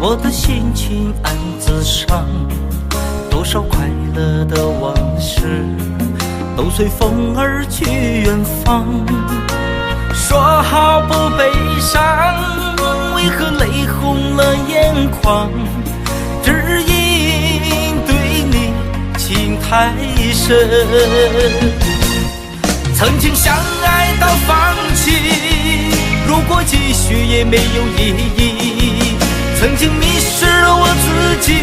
我的心情暗自伤，多少快乐的往事都随风而去远方。说好不悲伤，为何泪红了眼眶？只因对你情太深，曾经相爱到放弃，如果继续也没有意义。曾经迷失了我自己，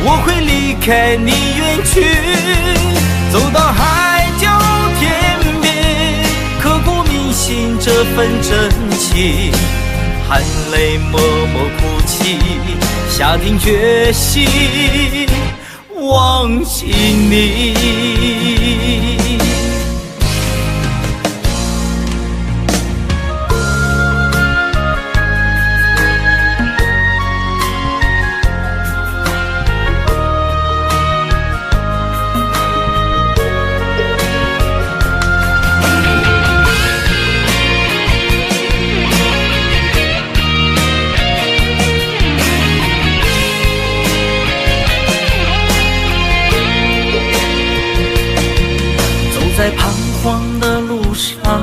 我会离开你远去，走到海角天边，刻骨铭心这份真情，含泪默默哭泣，下定决心忘记你。在彷徨的路上，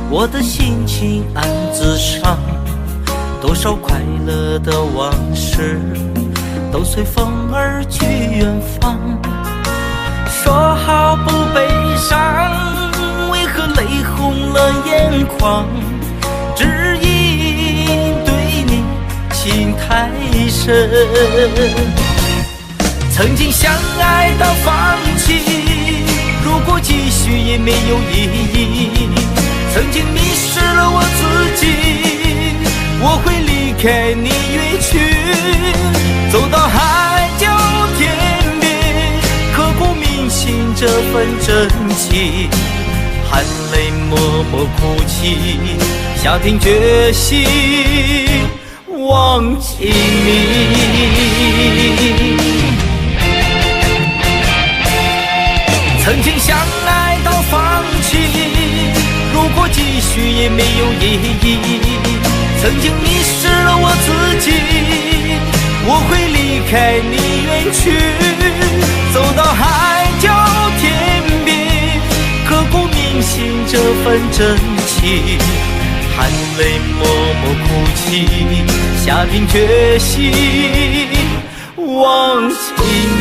我的心情暗自伤，多少快乐的往事都随风而去远方。说好不悲伤，为何泪红了眼眶？只因对你情太深，曾经相爱到放弃，如果继续也没有意义。曾经迷失了我自己，我会离开你远去，走到海角天边，刻骨铭心这份真情，含泪默默哭泣，下定决心忘记你。曾经相爱到放弃，如果继续也没有意义。曾经迷失了我自己，我会离开你远去，走到海角天边，刻骨铭心这份真情，含泪默默哭泣，下定决心忘记你。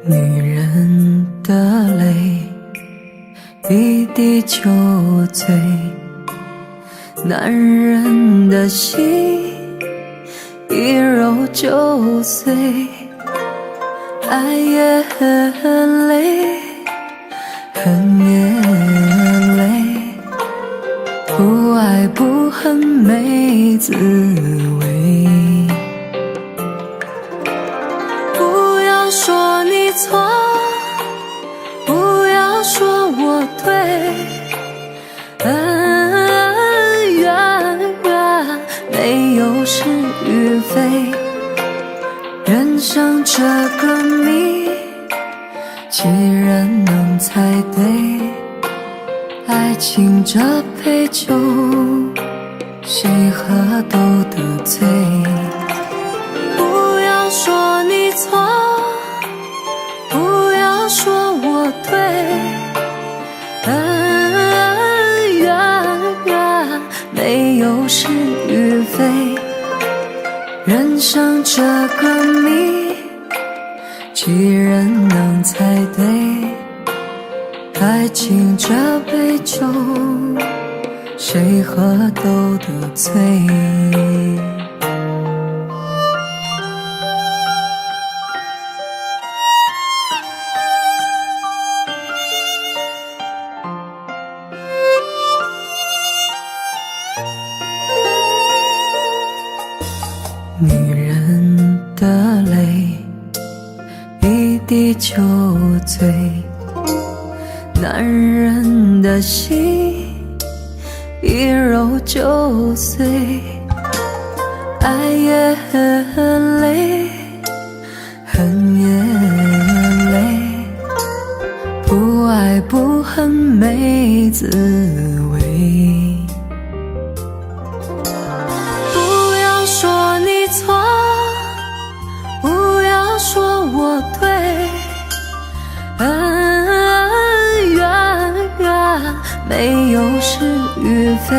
女人的泪一滴就醉，男人的心一揉就碎。爱也很累，恨也累，不爱不恨没滋味。不要说你错，不要说我对，恩怨没有是与非。人生这个谜，几人能猜对？爱情这杯酒，谁喝都得醉。不要说你错，不要说我对，恩怨没有是与非。人生这个谜，几人能猜对？爱情这杯酒，谁喝都得醉。女人的泪一滴就醉，男人的心一揉就碎。爱也很累，恨也累，不爱不恨没滋味。不要说你错，不要说我对，恩怨没有是与非。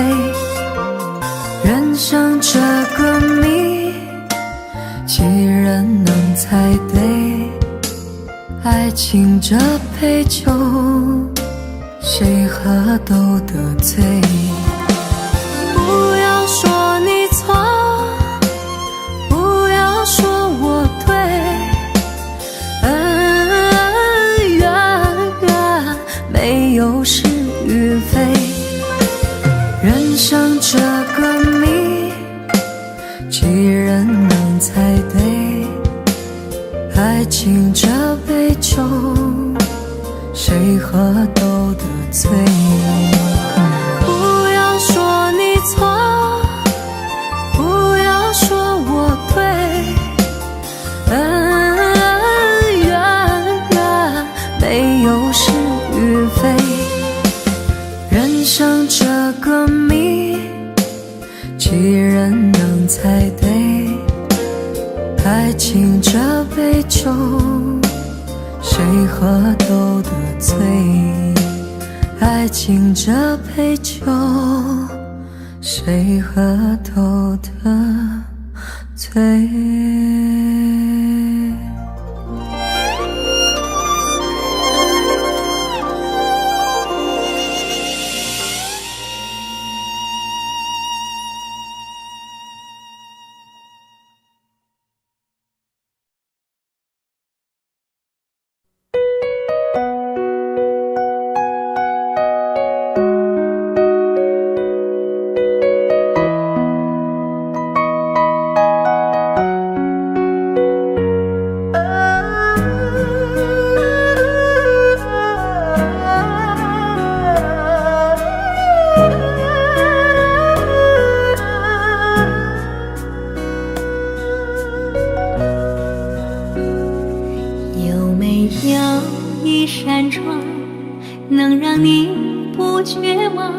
人生这个谜，几人能猜对？爱情这杯酒，谁喝都得醉。不要说你错，不要说我对，恩怨没有是与非。人生这个谜，几人能猜对？爱情这杯酒，谁喝都得醉。不要说你错，不要说我对，恩怨没有是与非。人生这个谜，几人能猜对？爱情这杯酒，谁喝都得醉。爱情这杯酒，谁喝都得醉。有一扇窗，能让你不绝望，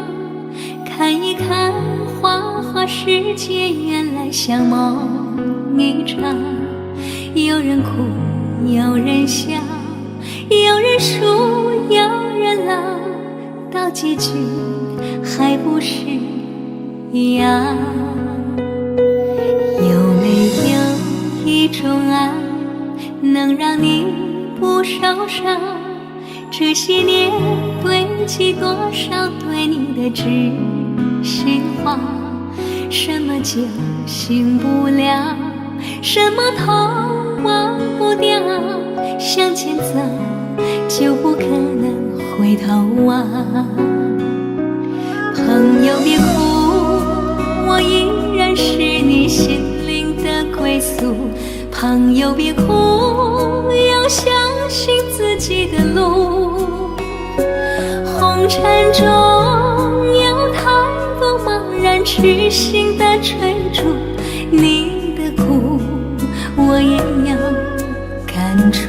看一看花花世界，原来像梦一场。有人哭，有人笑，有人输，有人老，到结局还不是一样。有没有一种爱，能让你不受伤？这些年堆积多少对你的知识话？什么酒醒不了，什么痛忘不掉，向前走就不可能回头望。朋友别哭，我依然是你心灵的归宿。朋友别哭，要相信自己的路。红尘中有太多茫然痴心的追逐，你的苦我也有感触。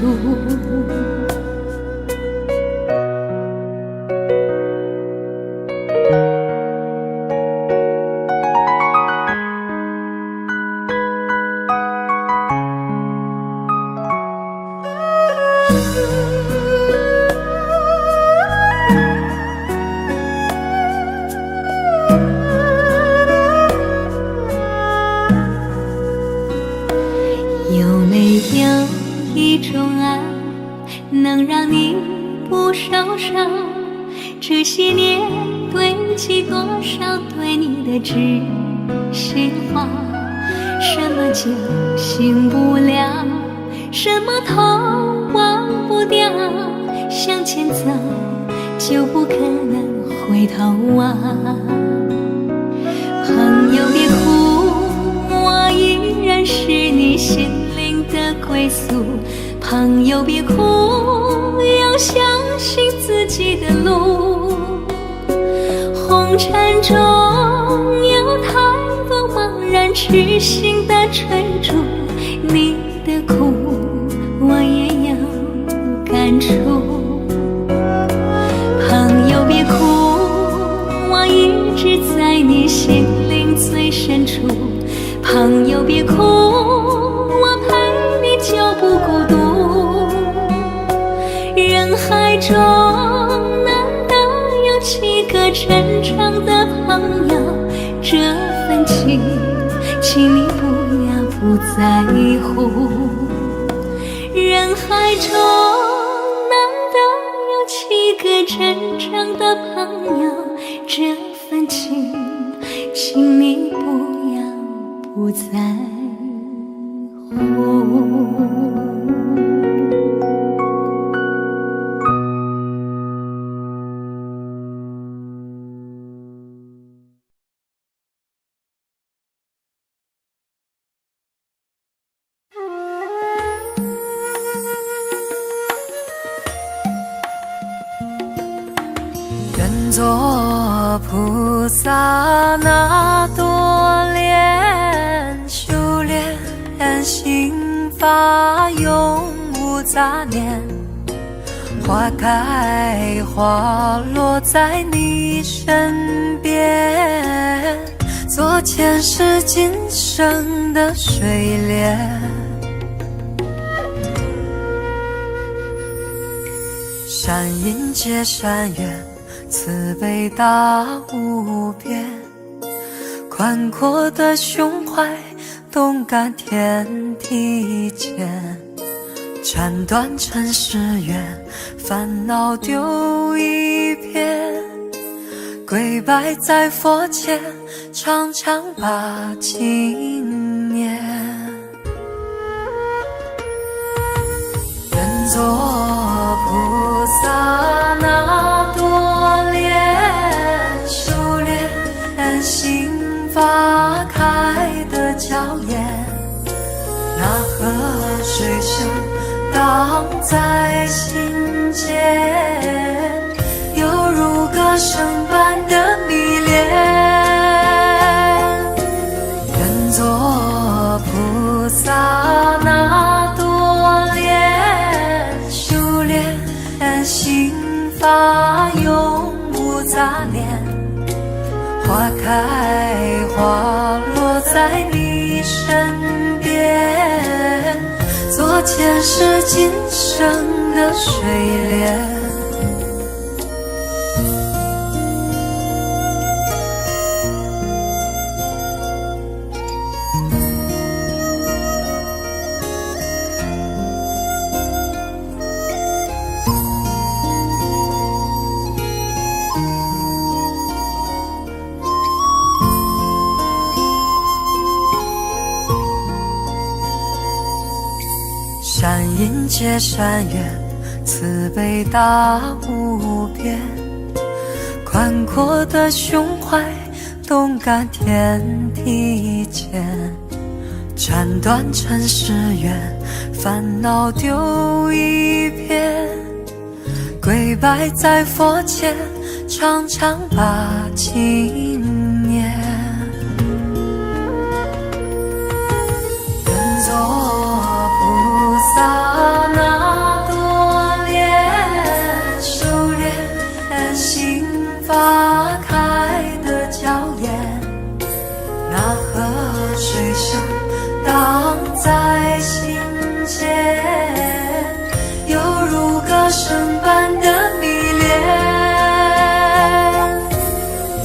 有没有一种爱，能让你不受伤？这些年堆积多少对你的知识话？什么酒醒不了，什么痛忘不掉，向前走就不可能回头望。朋友别哭，我依然是你心灵的归宿。朋友别哭，要相信自己的路。红尘中有太多茫然痴心的追逐，你的苦我也有感触。朋友别哭，我一直在你心灵最深处。朋友别哭，我陪你就不孤独。人海中难得有几个真正的朋友，这份情请你不要不在乎。人海中难得有几个真正的朋友，这份情请你不要不在乎。愿做菩萨那多莲，修炼心法永无杂念。花开花落在你身边，做前世今生的水莲。善因结善缘，慈悲大无边，宽阔的胸怀，动感天地间。斩断尘世缘，烦恼丢一片，跪拜在佛前，常常把经念。愿做菩萨那多莲，修炼心法开的娇艳。那河水声荡在心间，犹如歌声般的迷恋。愿做菩萨那多莲，修炼开花落在你身边，做前世今生的水莲。山阴接山远，慈悲大无边，宽阔的胸怀，动感天地间。斩断尘世缘，烦恼丢一边，跪拜在佛前，常常把经念。愿做菩萨那多莲，修炼心法开的娇艳，那河水声荡在心间，犹如歌声般的迷恋。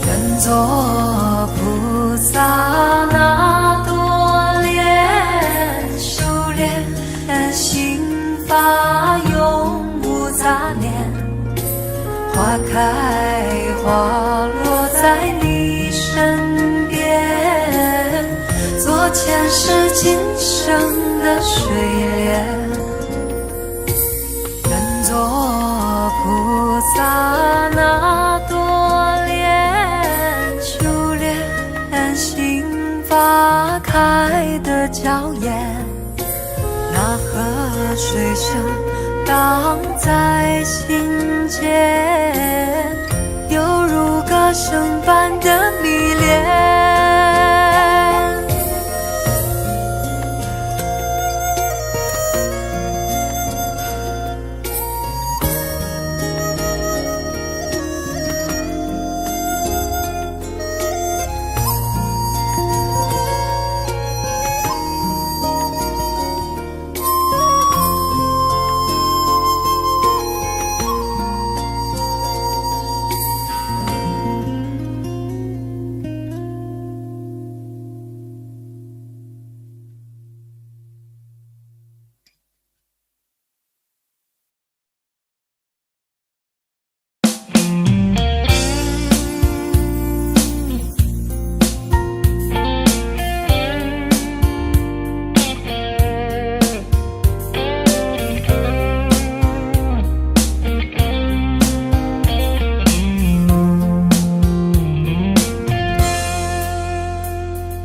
愿做菩萨那多莲，修炼心法永无杂念，花开花落在你身边，做前世今生的水莲。愿做菩萨那多莲，修炼心法开的娇艳，那河水声荡在心间，犹如歌声般的迷恋。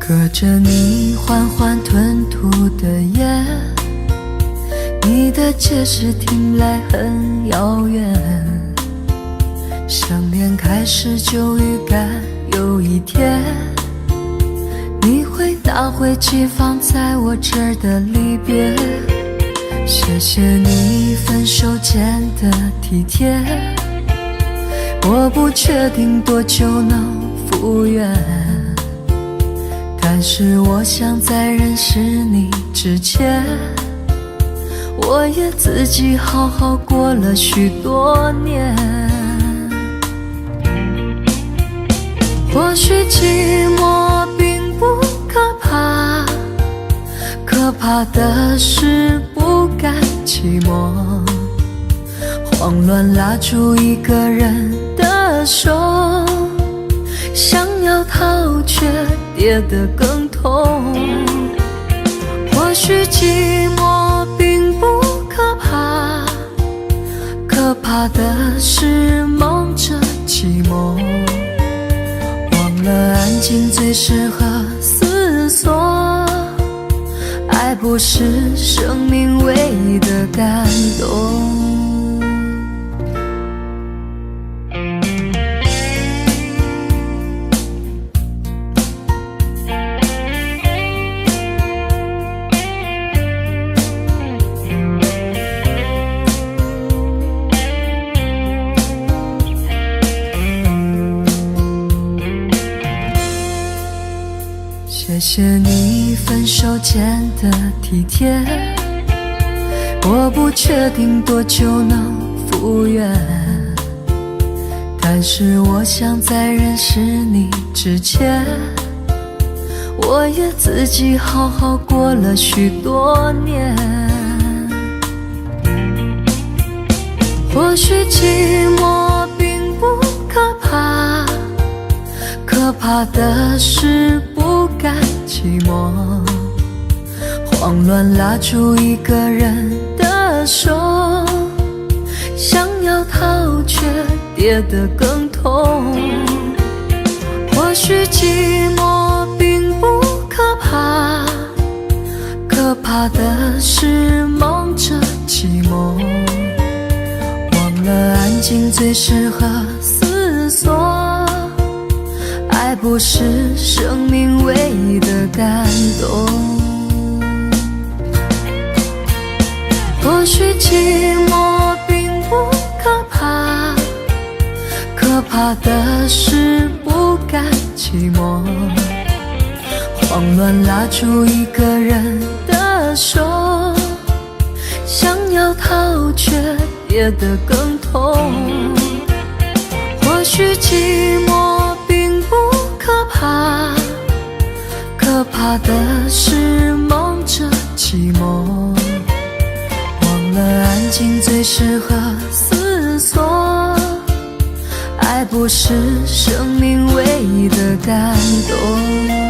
隔着你缓缓吞吐的烟，你的解释听来很遥远，相恋开始就预感有一天你会拿回寄放在我这儿的离别。谢谢你分手前的体贴，我不确定多久能复原，但是我想在认识你之前，我也自己好好过了许多年。或许寂寞并不可怕，可怕的是不甘寂寞，慌乱拉住一个人的手，想要逃却跌得更痛。或许寂寞并不可怕，可怕的是梦着寂寞，忘了安静最适合思索，爱不是生命唯一的感动。谢你分手前的体贴，我不确定多久能复原，但是我想在认识你之前，我也自己好好过了许多年。或许寂寞并不可怕，可怕的是不甘寂寞，慌乱拉住一个人的手，想要逃却跌得更痛。或许寂寞并不可怕，可怕的是忙着寂寞，忘了安静最适合思索，爱不是生命唯一的感动。或许寂寞并不可怕，可怕的是不甘寂寞，慌乱拉住一个人的手，想要逃却跌得更痛。或许寂寞并不可怕，可怕的是忙着寂寞，忘了安静最适合思索，爱不是生命唯一的感动。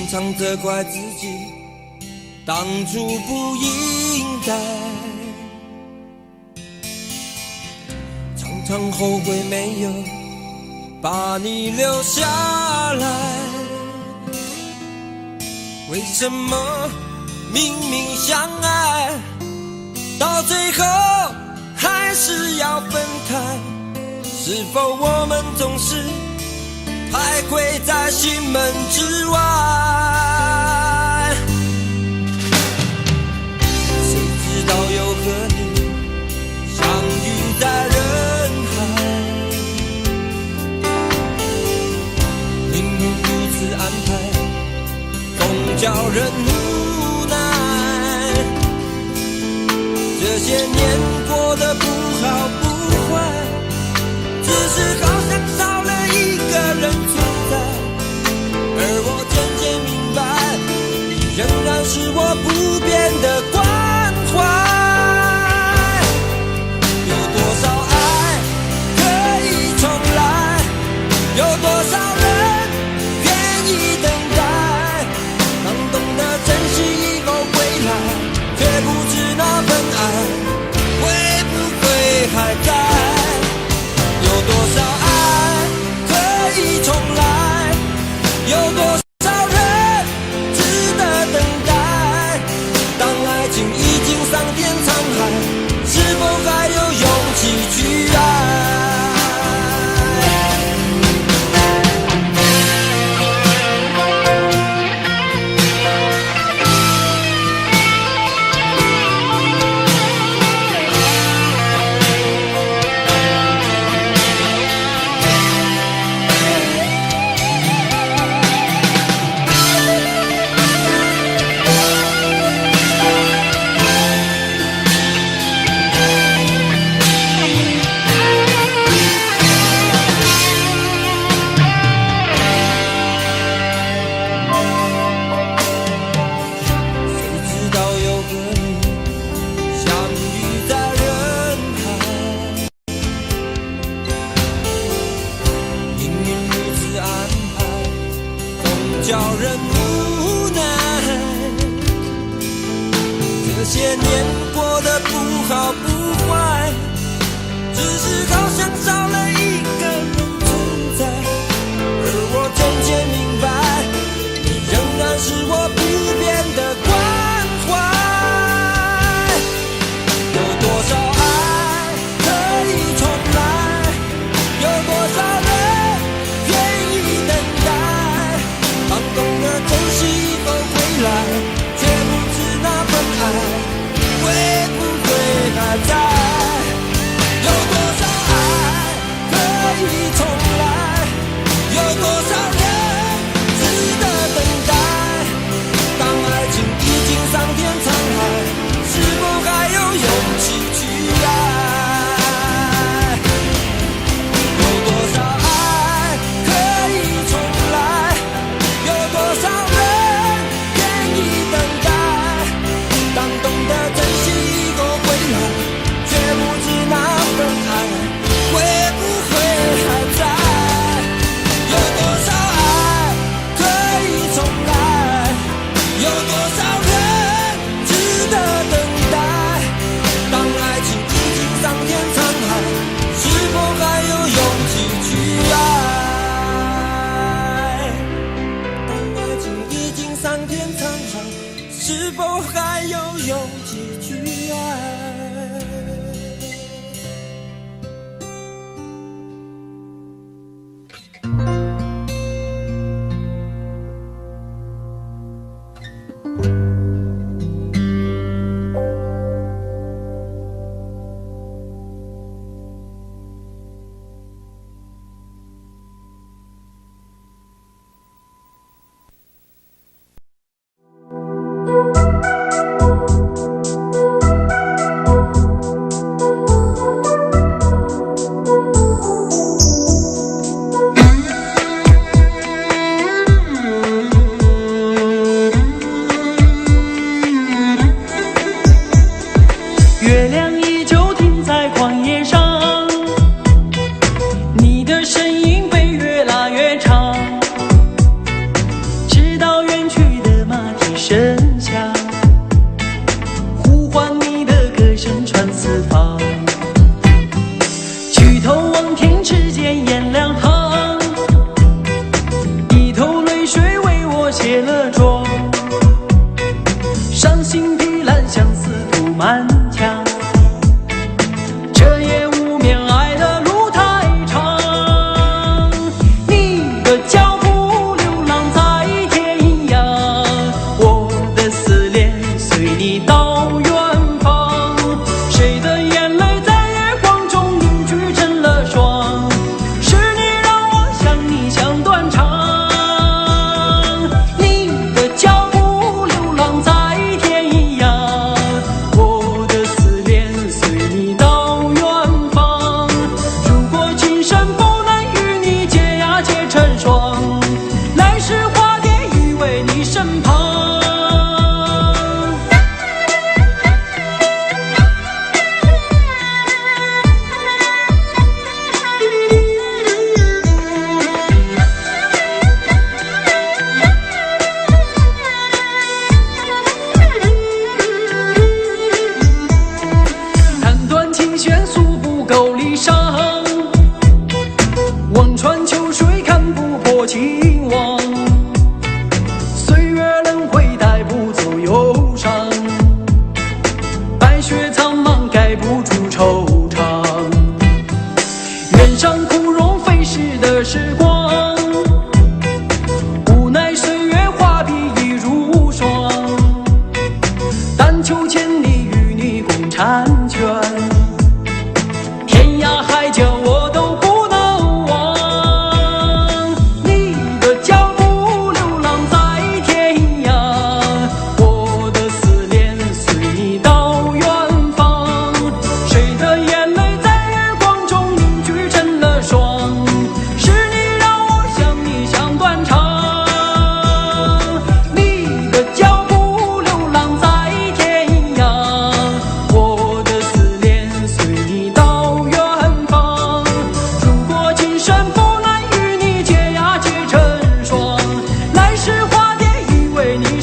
常常责怪自己当初不应该，常常后悔没有把你留下来。为什么明明相爱，到最后还是要分开？是否我们总是徘徊在心门之外？谁知道又和你相遇在人海，命运如此安排，总叫人无奈。这些年过得不好不坏，只是好像少了一个人存在，而我渐渐明白，你仍然是我不变的关怀。有多少爱可以重来，有多少人愿意等待，当懂得珍惜以后回来，却不知那份爱会不会还在。有多少爱可以重来，有多少人值得等待，当爱人无奈。这些年过得不好不坏，只是好像少了一个人存在。而我渐渐明白，你仍然是我不变的关怀。有多少爱可以重来？有多少人愿意等待？当懂得珍惜以后回来，却不知那份爱会不会还在？有多少爱可以重来？有多少人值得等待？当爱情已经桑田沧海，是否还有勇气去爱？有多少爱可以重来？有多少人愿意等待？当懂得珍惜以后回来，却不知那份爱会不会还在？有多少爱可以重来？有多少人值得等待？当爱情已经桑田沧海，是否还有勇气去爱？当爱情已经桑田沧海，是否还有勇气去爱？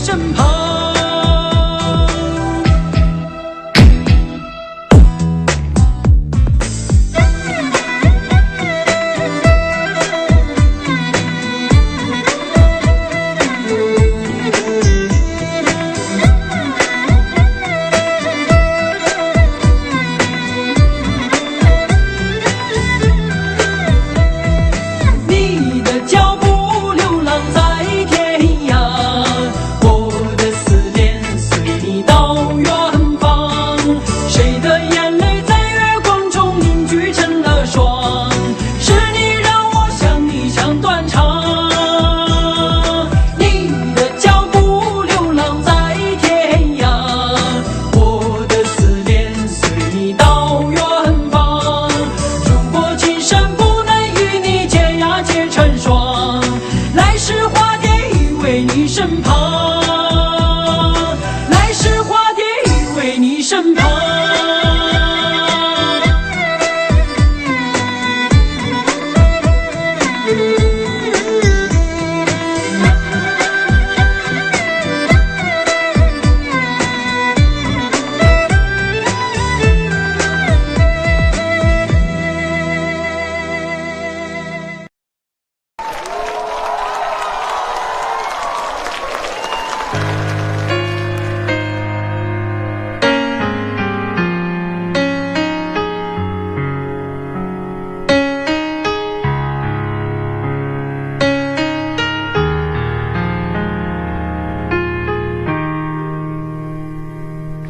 身旁。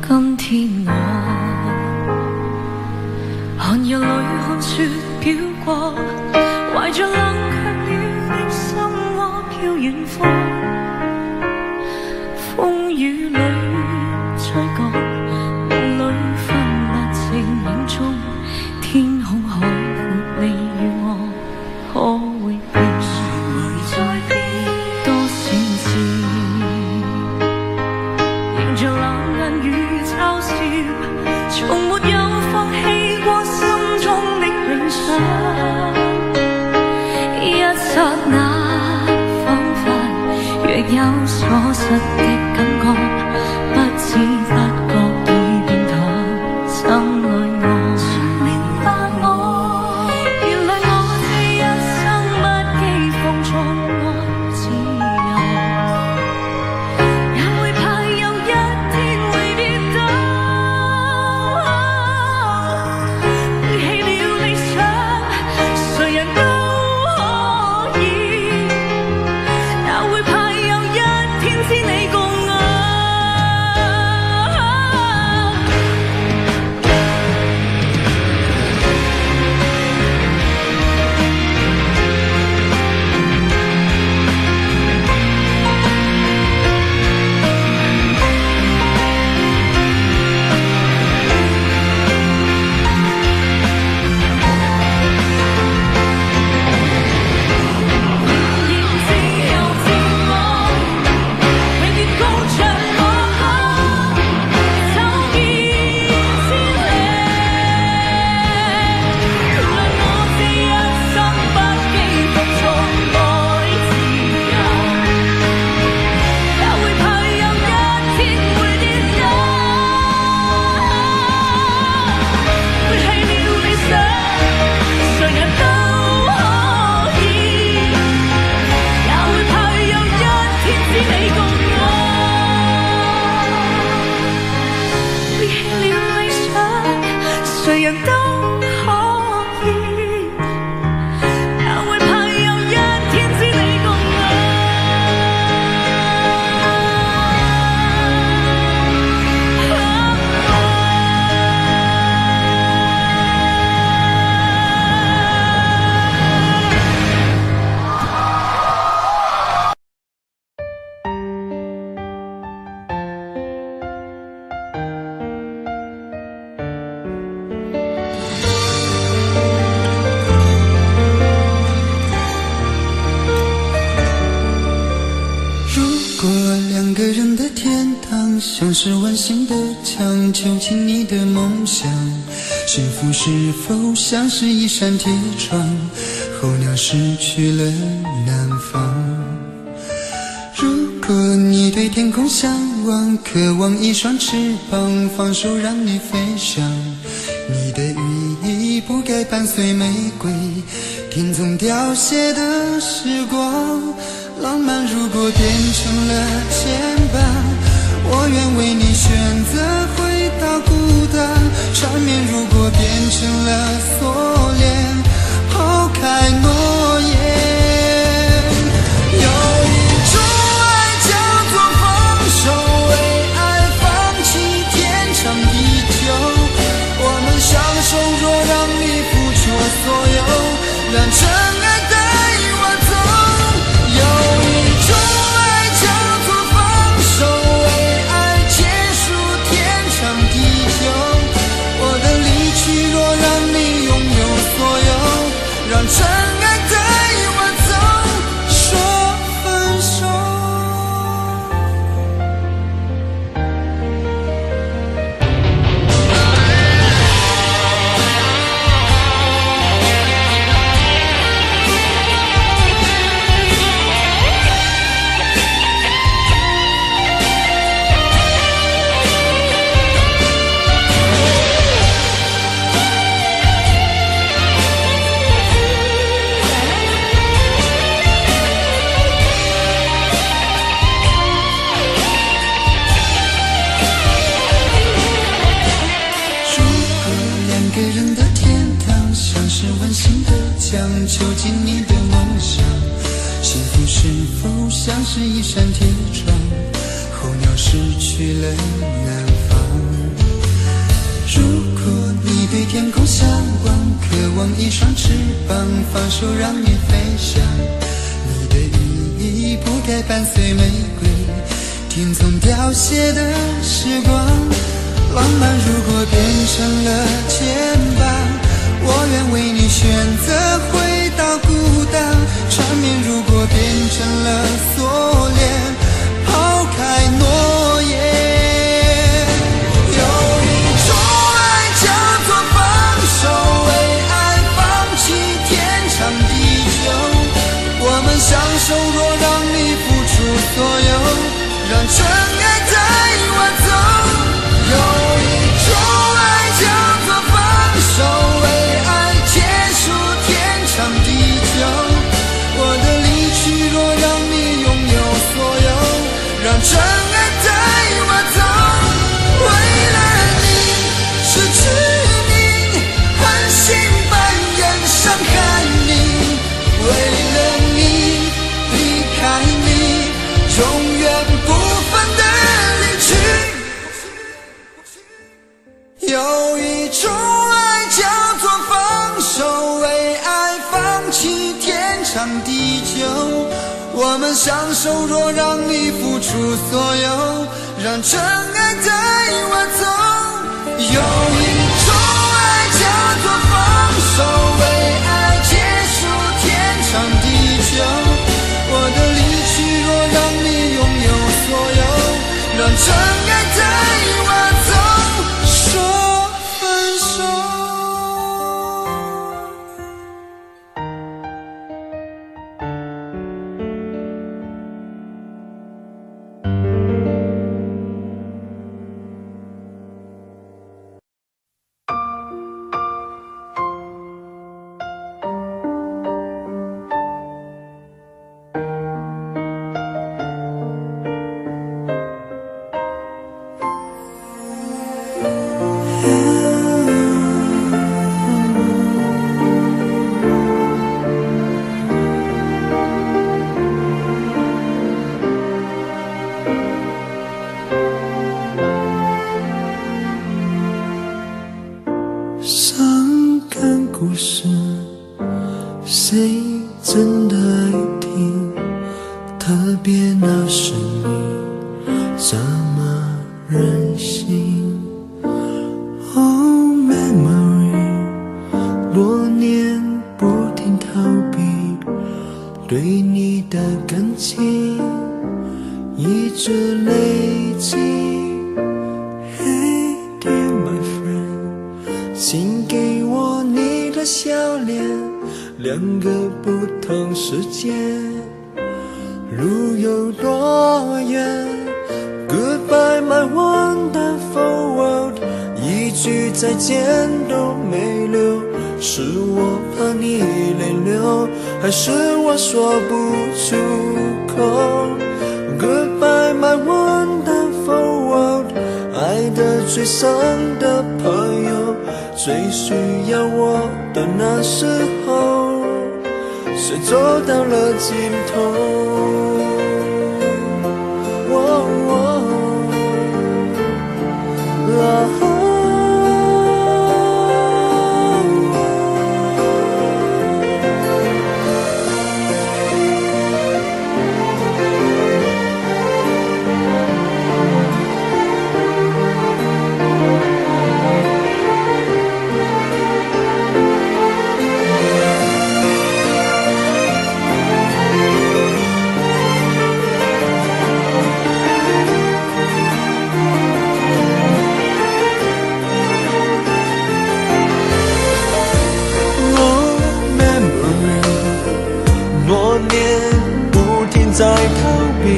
今天我寒夜里看雪飘過，懷着冷卻了的心窩飄遠方，風雨裏吹過，夢裏分不清影蹤，天空海闊，你與我可會變？誰會在變？多少次迎着冷眼與嘲笑，從沒有放棄過心中的理想。一剎那，彷彿若有所失的感覺，不知不覺已變淡，心裏我曾明白我，原來我這一生不羈放縱愛自由，也會怕有一天會跌倒，背棄了理想，誰人都可以，也會怕有一天知你共我。誰人都可以，也會怕有一天知你共我。如果两个人的天堂像是完形的墙，囚禁你的梦想，幸福是否像是一扇铁窗，候鸟失去了南方？如果你对天空向往，渴望一双翅膀，放手让你飞翔。你的羽翼不该伴随玫瑰，听从凋谢的时光。浪漫如果变成了牵绊，我愿为你选择回到孤单。缠绵如果变成了锁链，抛开诺言。有一种爱叫做放手，为爱放弃天长地久。我们相守，若让你付出所有，让真爱带我走。有一种爱叫做放手，为爱结束天长地久。我的离去，若让你拥有所有，让真爱带我走，说分手。囚禁你的梦想，幸福是否像是一扇铁窗，候鸟失去了南方。如果你对天空向往，渴望一双翅膀，放手让你飞翔。你的羽翼不该伴随玫瑰，听从凋谢的时光。浪漫如果变成了牵绊，我愿为你选择回到孤单。缠绵如果变成了锁链，抛开诺言。有一种爱叫做放手，为爱放弃天长地久。我们相守，若让你付出所有，让真爱带我走。有一种爱叫做放手，为爱结束天长地久。我的离去，若让你拥有所有，让真爱带我走。为了你失去你，狠心扮演伤害你。为了你离开你，永远不分的离去。有一种爱叫做放手，为爱放弃天长地久。我们相守，若让你付出所有，让真爱带我走。有一种爱叫做放手，为爱结束天长地久。我的离去，若让你拥有所有，让真爱带我走，说分手。伤感故事，谁真的爱听？特别那是你，这么任性。Oh memory， 多年不停逃避，对你的感情一直累积。Hey dear my friend， 请给我你的笑脸，两个不同世界。路有多远 Goodbye my wonderful world 一句再见都没留，是我怕你泪流，还是我说不出口 Goodbye my wonderful world 爱得最深的朋友，最需要我的那时候，谁走到了尽头在逃避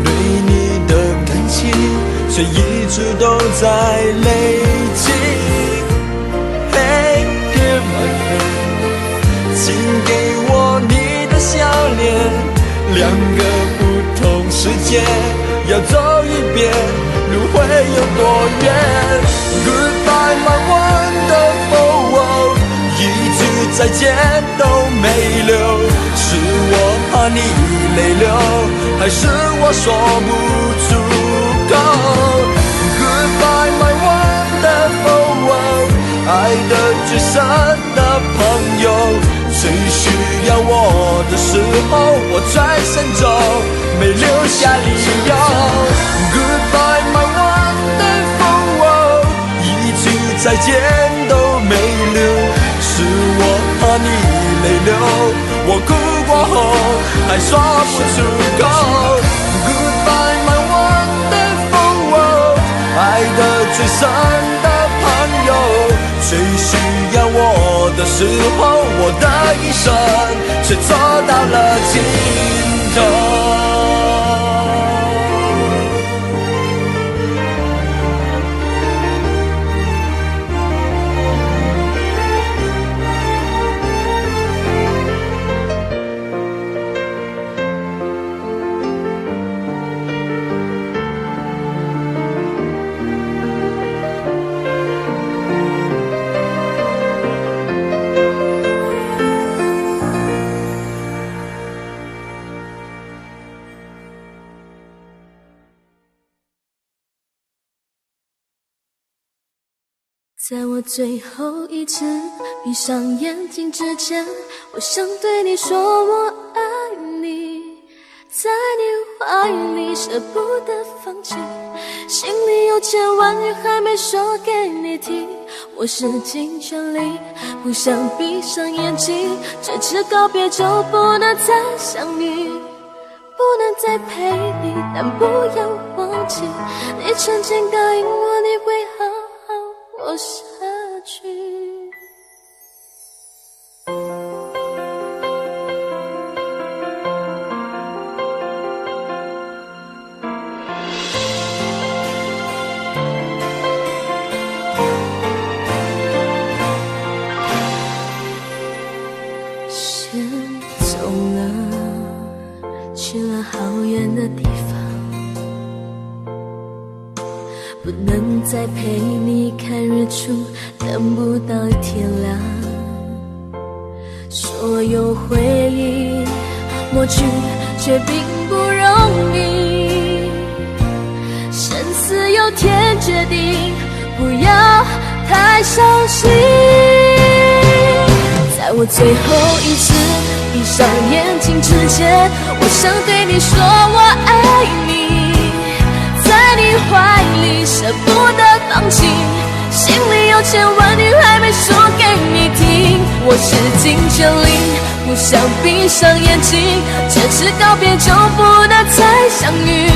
对你的感情，却一直都在累积。Hey dear my friend， 请给我你的笑脸，两个不同世界要走一遍，路会有多远 ？Goodbye my wonderful world， 一句再见都没留，是我怕你泪流，还是我说不出口 Goodbye my wonderful world 爱得最深的朋友，最需要我的时候，我转身走，没留下理由 Goodbye my wonderful world 一句再见都没留，是我怕你泪流，我哭过后还说不出口 Goodbye my wonderful world 爱得最深的朋友，最需要我的时候，我的一生却走到了尽头。在我最后一次闭上眼睛之前，我想对你说我爱你，在你怀里舍不得放弃，心里有千万语还没说给你听，我使尽全力不想闭上眼睛，这次告别就不能再相遇，不能再陪你，但不要忘记你曾经答应我你会好好活下去。先走了，去了好远的地方，不能再陪你看日出，等不到天亮。所有回忆抹去，却并不容易。生死有天决定，不要太伤心。在我最后一次闭上眼睛之前，我想对你说我爱你，在你怀里舍不得放弃，心里有千万语还没说给你听，我使尽全力不想闭上眼睛，这次告别就不能再相遇，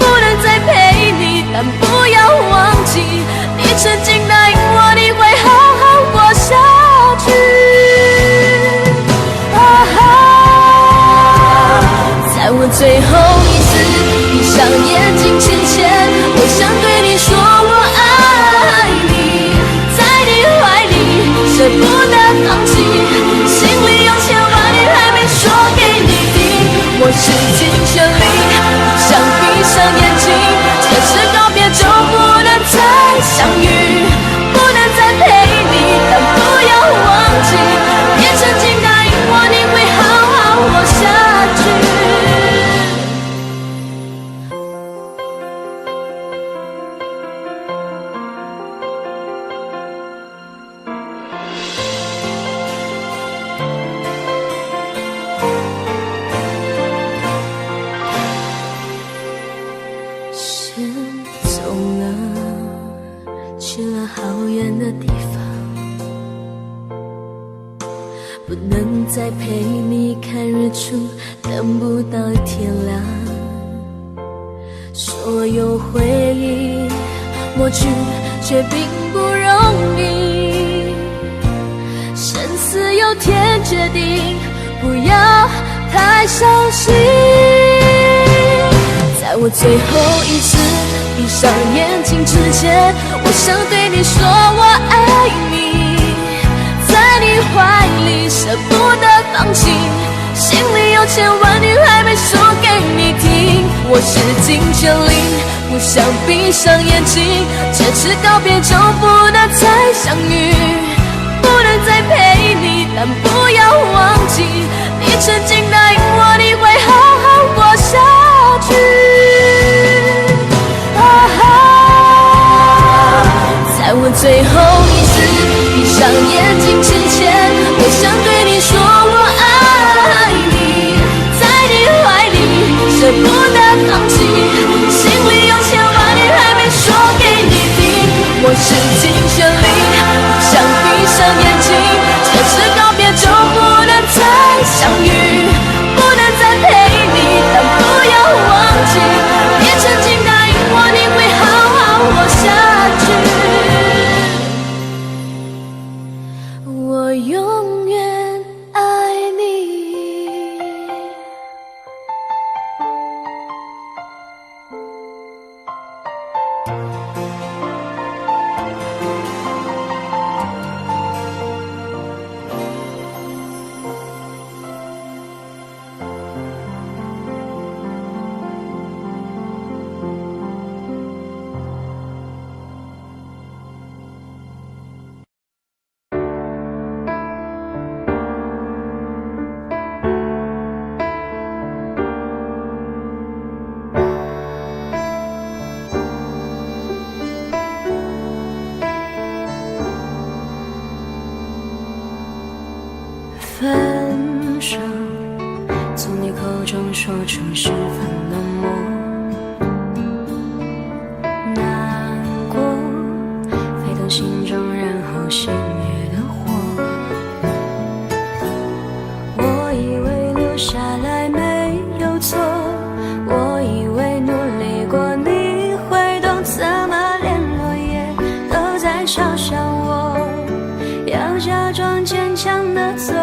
不能再陪你，但不要忘记你曾经答应我你会好好活下去。在我最后一次闭上眼睛之前，我想对你说我爱你，在你怀里舍不得放弃，心里有千万语还没说给你听。我使尽全力，想闭上眼睛，这次告别就不能再相遇，不能再陪你，但不要忘记，你曾经答应我你会好好活下去。先走了，去了好远的地方，不能再陪你看日出，等不到天亮。所有回忆抹去，却并不容易。生死有天决定，不要太伤心。在我最后一次闭上眼睛之前，我想对你说我爱你，在你怀里舍不得放弃，心里有千万语还没说给你听。我使尽全力，不想闭上眼睛，这次告别就不能再相遇，不能再陪你，但不要忘记，你曾经答应我你会好好活下去。在我最后一次闭上眼睛之前，我想对你说我爱你，在你怀里舍不得放弃，心里有千万语还没说给你听。我使尽全力，想闭上眼睛，这次告别就不能再相遇，不能再陪你，但不要忘记，你曾经答应我你会好好活下去。我永远爱你。分手，从你口中说出十分冷漠，难过沸腾心中，然后熄灭的火。我以为留下来没有错，我以为努力过你会懂，怎么连落叶都在嘲笑我，要假装坚强的走。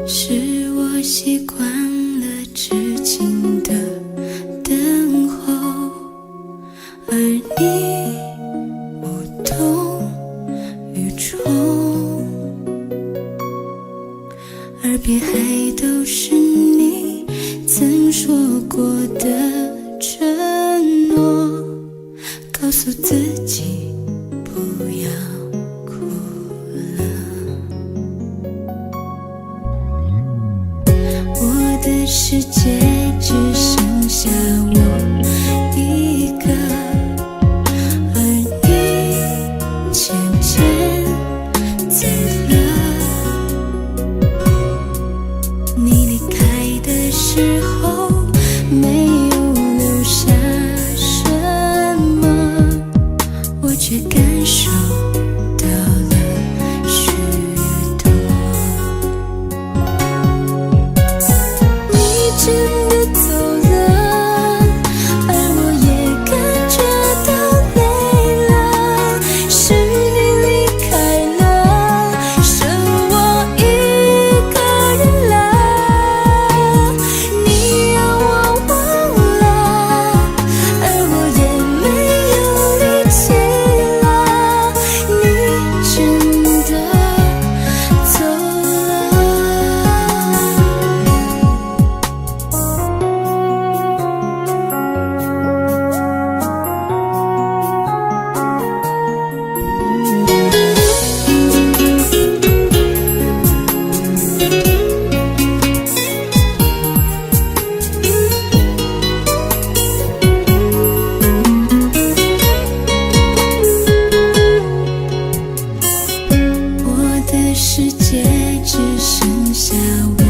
是我习惯了痴情的等候，而你无动于衷，耳边还都是你曾说过的承诺，告诉自己不要哭了。我的世界只剩下我一个，而你渐渐走了。你离开的时候没有留下什么，我却感受到了许多。你真的走了，而我也感觉到累了，是你离开了，剩我一个人了。你让我忘了，而我也没有力气了，你真的走了。我的世界只剩下我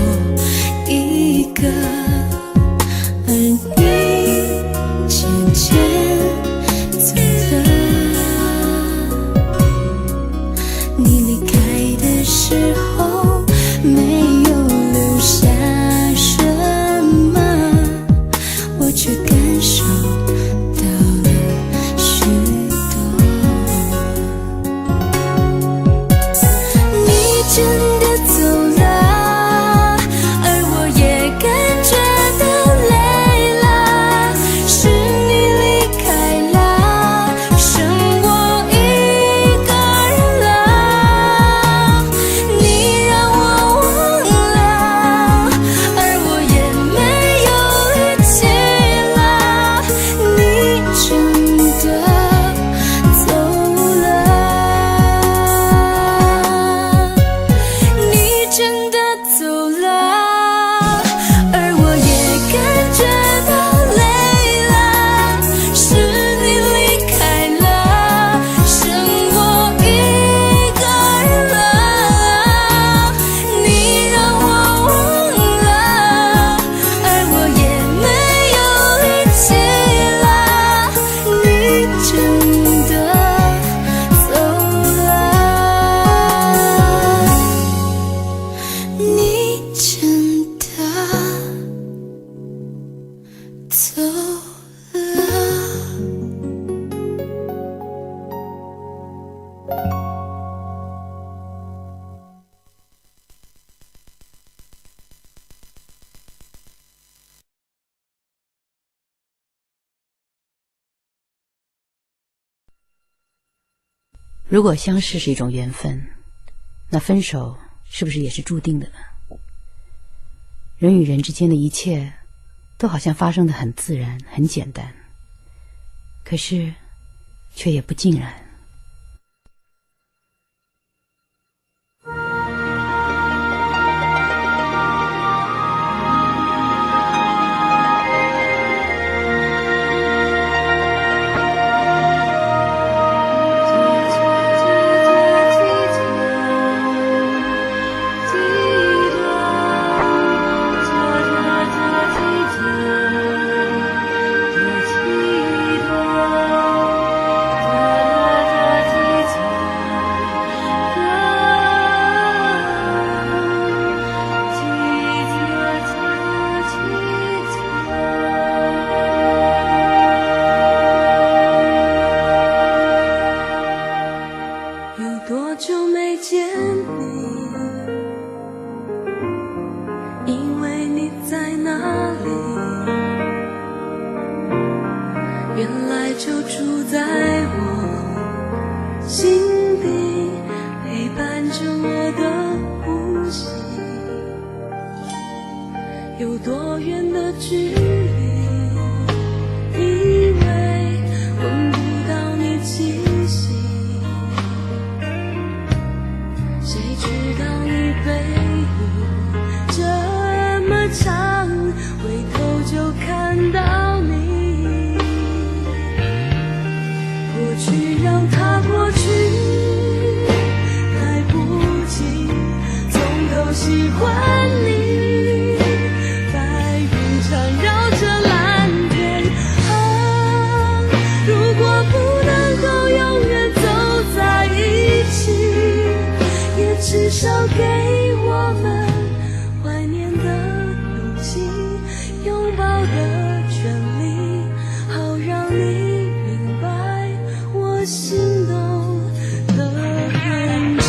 一个，而你渐渐走了。你离开的时候没有留下什么，我却感受到了许多。你真的走了，而我也感觉到累了，是你离开了，剩我一个人了。你让我忘了，而我也没有力气了，你真的走了。你真的走了，而我也感觉到累了，是你离开了，剩我一个人了。你让我忘了，而我也没有力气了，你真的走了。你真的走了。如果相识是一种缘分，那分手是不是也是注定的呢？人与人之间的一切都好像发生得很自然很简单，可是却也不尽然。记得有多远的距离，以为闻不到你气息，谁知道你背影这么长，回头就看到你。过去让它过去，来不及从头喜欢你。白云缠绕着蓝天啊，如果不能够永远走在一起，也至少给我们怀念的勇气，拥抱的权利，好让你明白我心动的痕迹。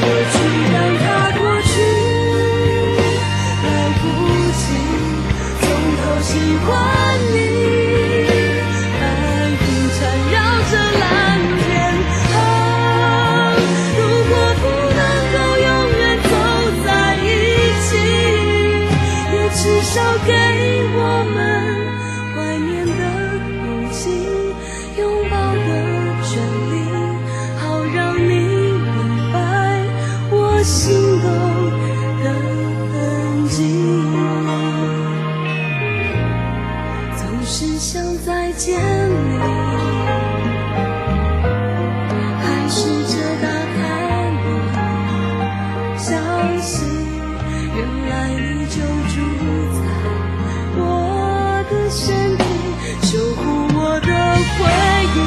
过去让它过去，来不及从头喜欢你。白云缠绕着蓝天啊，如果不能够永远走在一起，也至少给我们怀念的勇气，拥抱的权利，好让你明白我心动的痕迹。总是想再见你，还试着打开你消息，原来你就住在我的身体，守护我的回忆。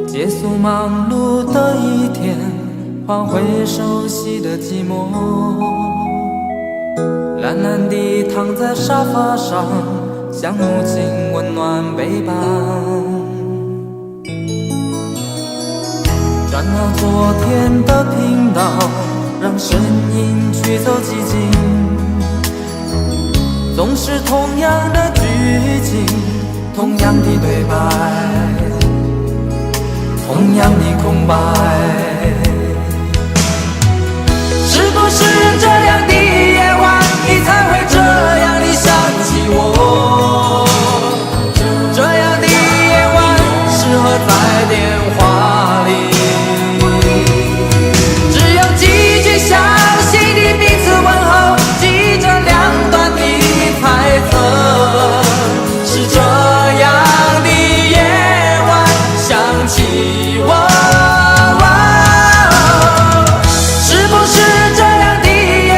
结束忙碌的一天，换回熟悉的寂寞，懒懒地躺在沙发上，像母亲温暖背膀。转到昨天的频道，让声音驱走寂静，总是同样的剧情，同样的对白，同样的空白。是不是这样的夜晚，你才会这样的想起我？这样的夜晚适合在电话里，只有几句相信的彼此问候，记着两端的猜测。是这样的夜晚想起我，是不是这样的夜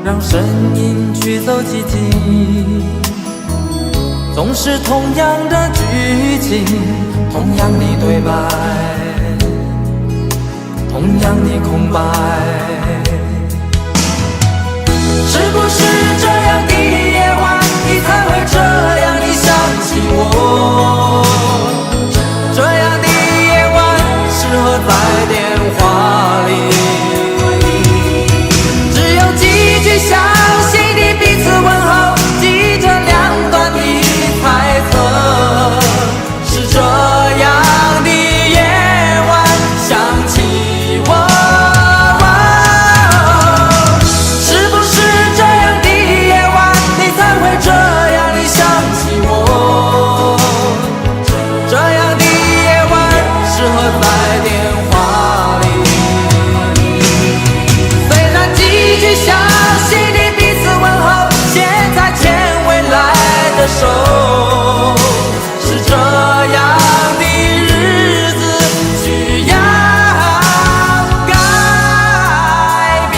让声音驱走寂静。总是同样的剧情，同样的对白，同样的空白。是不是这样的夜晚，你才会这样地想起我？这样的夜晚适合在电话里，只有几句相信的彼此问候，记着两端的猜测。是这样的夜晚想起我。手是这样的日子需要改变。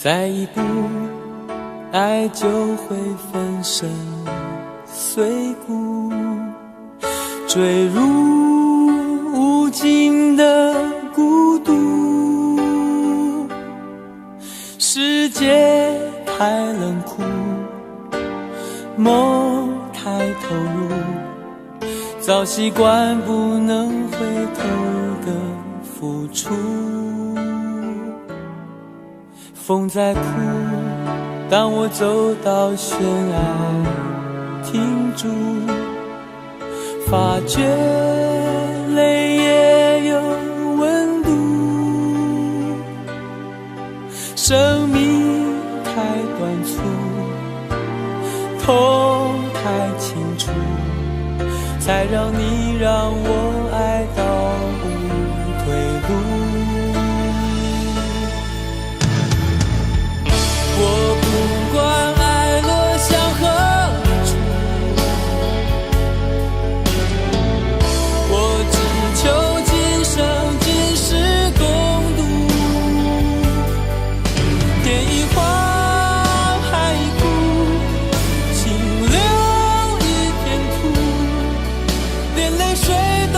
再一步，爱就会粉身碎骨，坠入无尽的孤独。世界太冷酷，梦太投入，早习惯不能回头的付出。风在哭，当我走到悬崖停住，发觉泪也有温度。生命太短促，痛太清楚，才让你让我爱到无退路。我不管爱落向何处，我只求今生今世共度。天一花，海一枯，清流一片土，连泪水都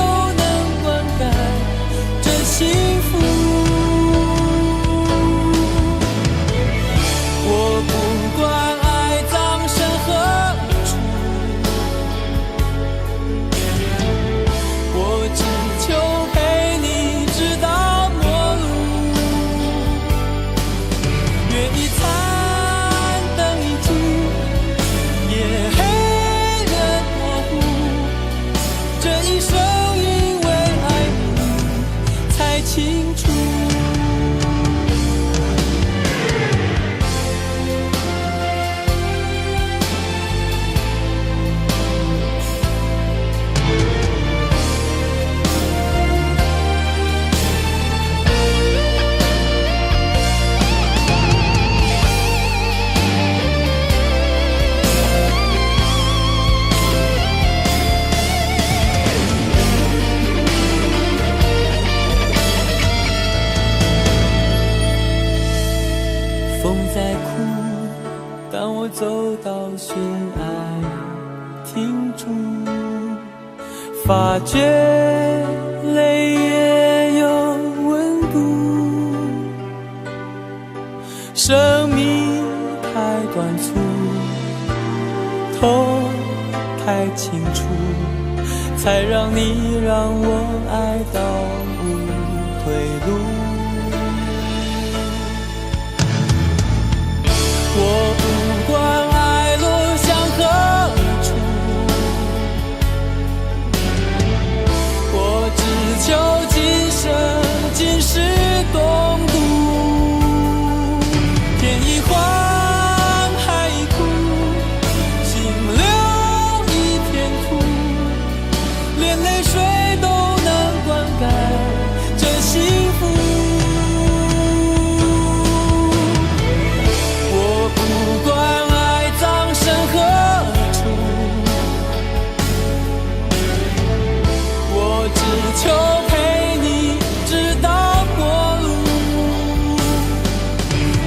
发觉泪也有温度。生命太短促，痛太清楚，才让你让我爱到无退路。我不管爱落向何处，我只求今生今世共度。天一荒，海一枯，心留一片土，连泪水都能灌溉这幸福。我不管爱葬身何处，我只求陪你直到末路。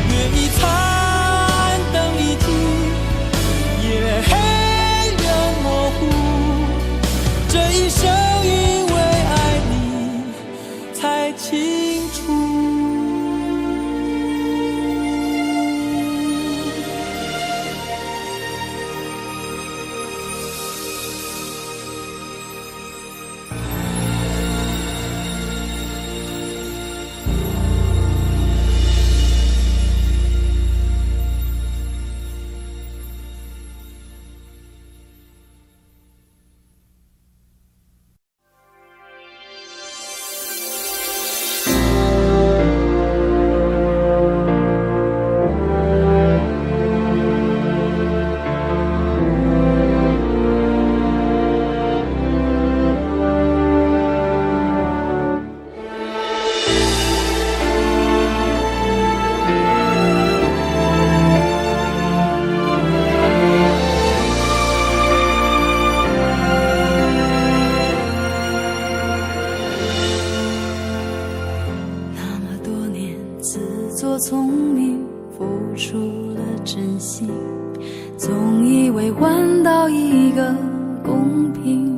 月一残，灯一停，夜黑人模糊，这一生因为爱你才清楚。那么多年自作聪明，付出了真心，总以为换到一个公平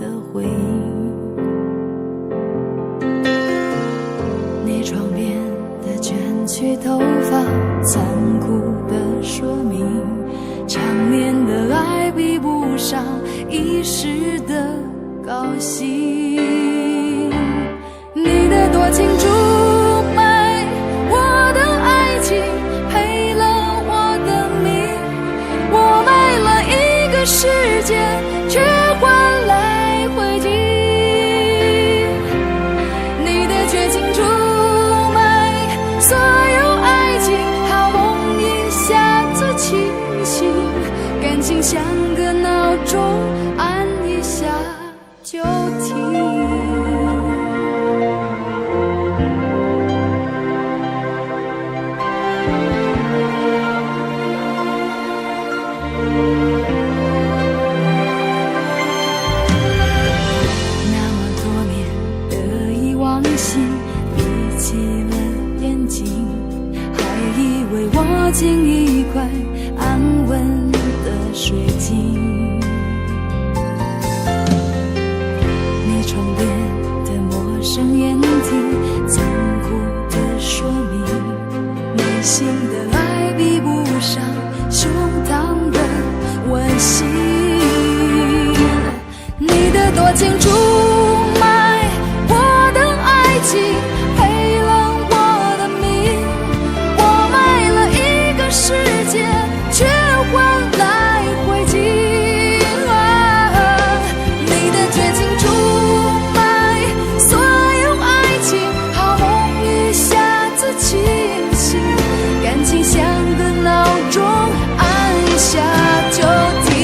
的回应。你窗边的卷曲头发，残酷的说明，长年的爱比不上一时的高兴。你的多情注买我的爱情，赔了我的命，我卖了一个世界，却换来灰烬。你的绝情出卖所有爱情，好梦一下子清醒，感情像个闹钟，按一下就停。握紧一块安稳的水晶，你窗边的陌生眼睛，残酷的说明，内心的爱比不上胸膛的温馨。你的多情出卖我的爱情，赔了我的命，我卖了一个世界，却换来灰烬。你的绝情出卖所有爱情，好梦一下子清醒，感情像个闹钟，按下就停。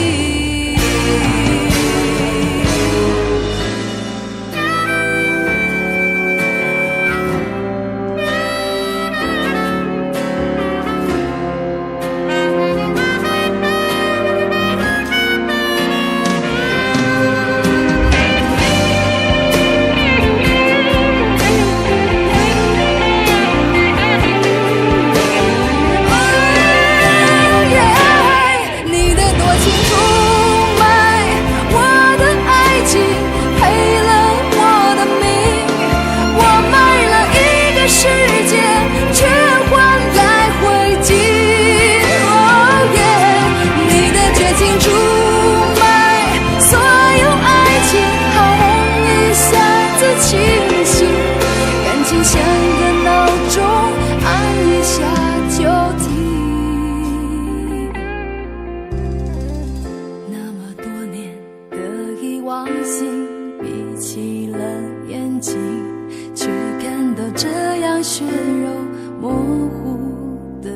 模糊的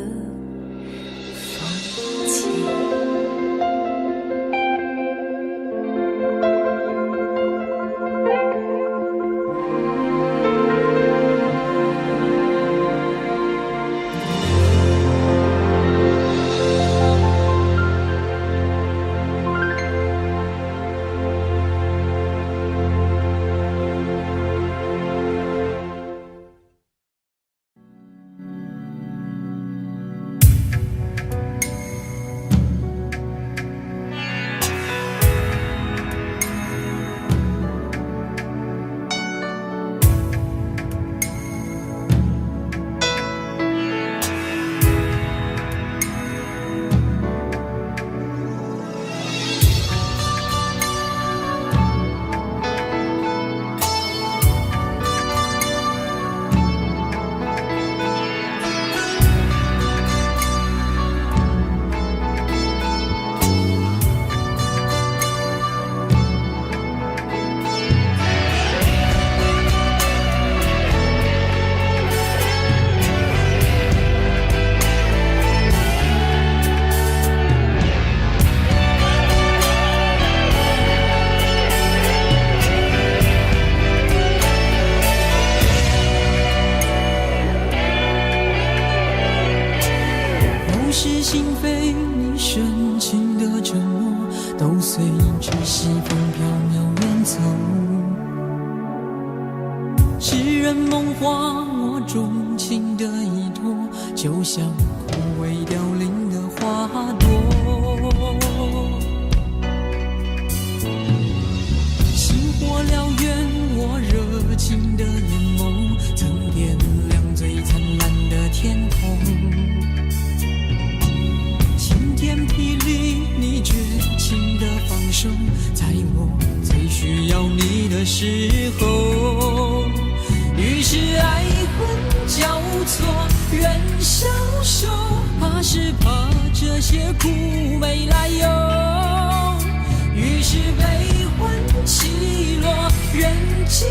风景。是心扉，你深情的沉默，都随着西风飘渺远走。诗人梦话，我钟情的依托，就像枯萎凋零的花朵。星火燎原，我热情的眼眸，曾点亮最灿烂的天空。晴天霹雳，你绝情的放手，在我最需要你的时候。于是爱恨交错，人消瘦，怕是怕这些苦没来由。于是悲欢起落，人静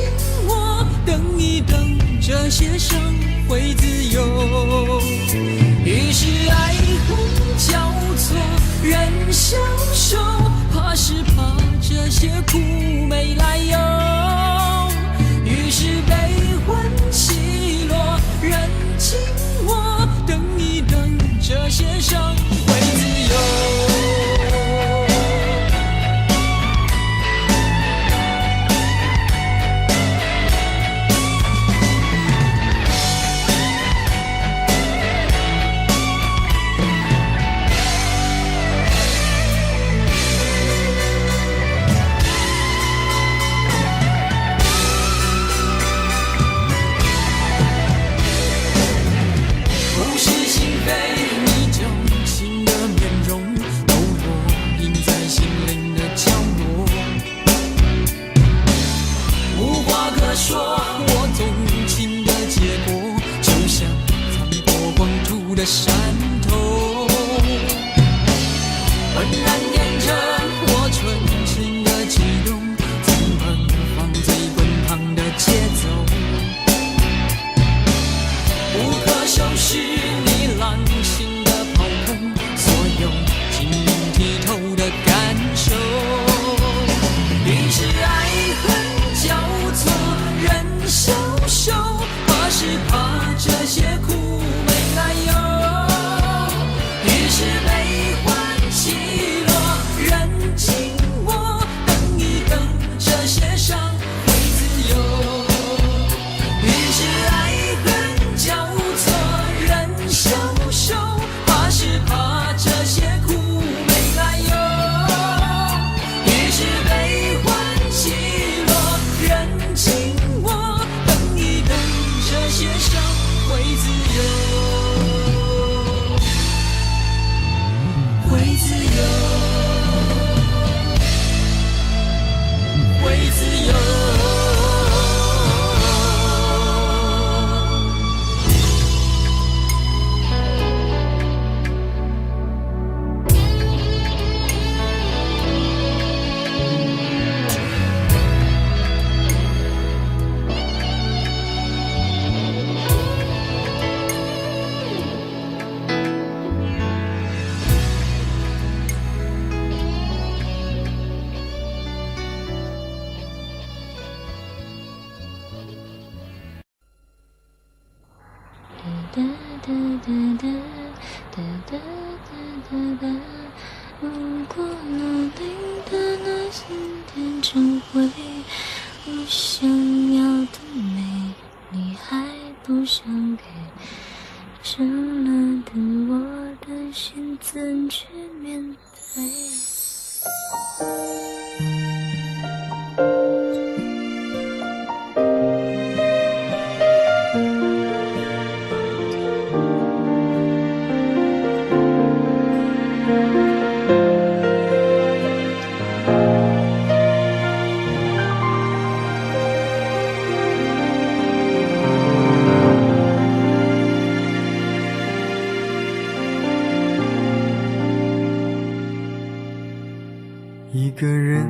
我，等一等，这些伤会自由。于是爱恨交错，人消瘦，怕是怕这些苦没来由。于是悲欢起落，人静我，等一等，这些伤会自由。说我纵情的结果，就像残破光秃的山头，浑然念着我纯情的悸动，曾奔放最滚烫的节奏，不可收拾你浪情的炮轰，所有晶莹剔透的感受。于是爱恨交错，人消瘦，怕是怕这些苦没来由。如果努力的那些变成灰，我想要的美，你还不想给，伤了的我的心怎去面对？一个人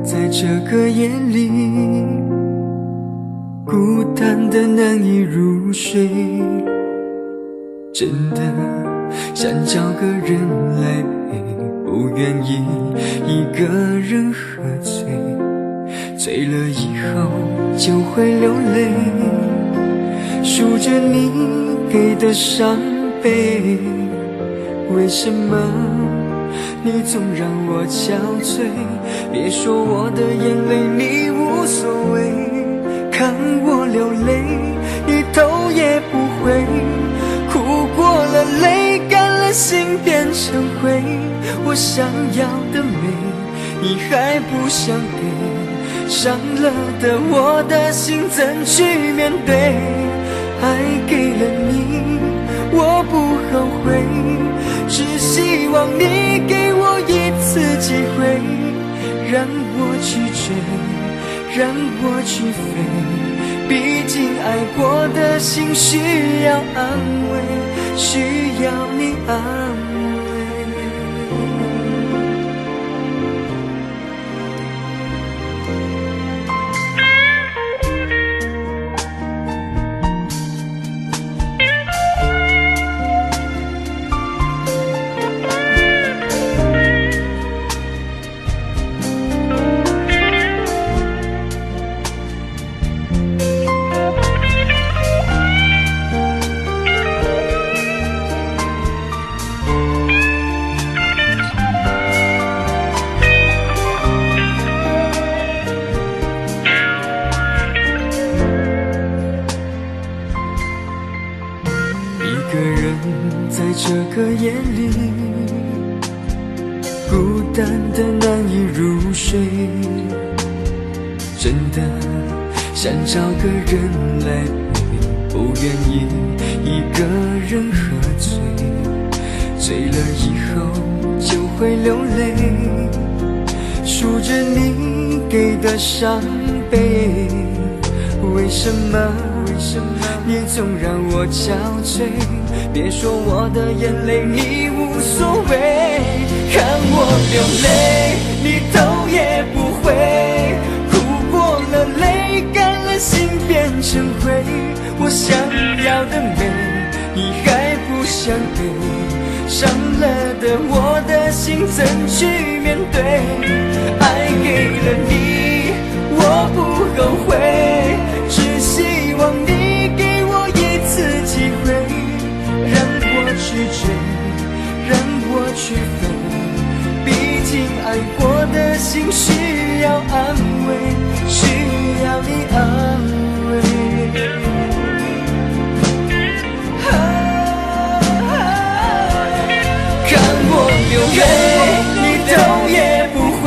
在这个夜里，孤单的难以入睡，真的想找个人来陪，不愿意一个人喝醉，醉了以后就会流泪，数着你给的伤悲，为什么你总让我憔悴？别说我的眼泪你无所谓，看我流泪你头也不回，哭过了泪干了心变成灰，我想要的美你还不想给，伤了的我的心怎去面对？爱给了你我不后悔，只希望你给我一次机会，让我去追，让我去飞，毕竟爱过的心需要安慰，需要你安慰。一个人在这个夜里，孤单的难以入睡，真的想找个人来陪，不愿意一个人喝醉，醉了以后就会流泪，数着你给的伤悲，为什么你总让我憔悴？别说我的眼泪你无所谓，看我流泪你头也不回，哭过了泪干了心变成灰，我想要的美你还不想给，伤了的我的心怎去面对？爱给了你我不后悔，只希望你给我一次机会，让我去追，让我去飞，毕竟爱过的心需要安慰，需要你安慰。看我流泪你头也不回，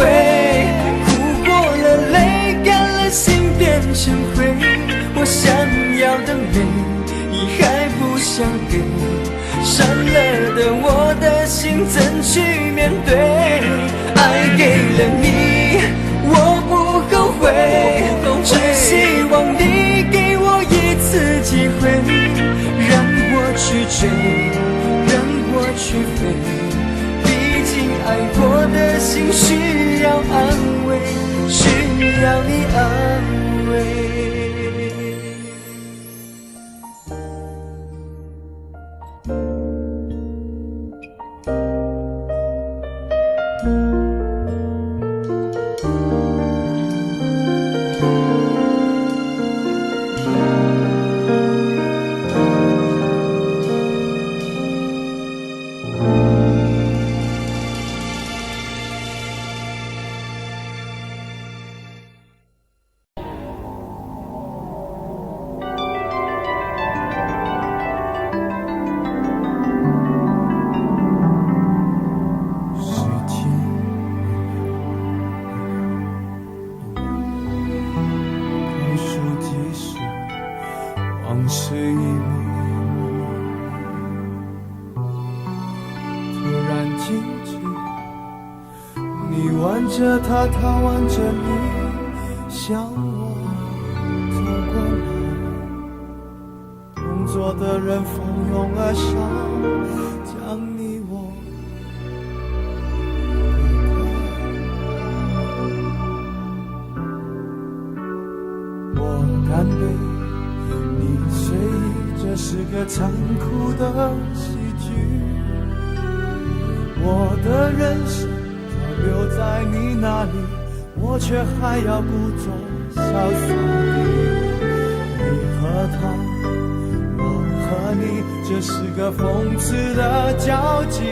哭过了泪干了心变成灰，我想要的美你还不想给，伤了的我的心怎去面对？爱给了你我不后悔，只希望你给我一次机会，让我去追，让我去飞，毕竟爱过的心需要安慰，需要你安慰。着它，它挽着你，向我走过来。同桌的人蜂拥而上，将你我隔开。我干杯，你醉，这是个残酷的喜剧。我的人生早留在你那里，我却还要故作潇洒地。你和他，我和你，这是个讽刺的交集。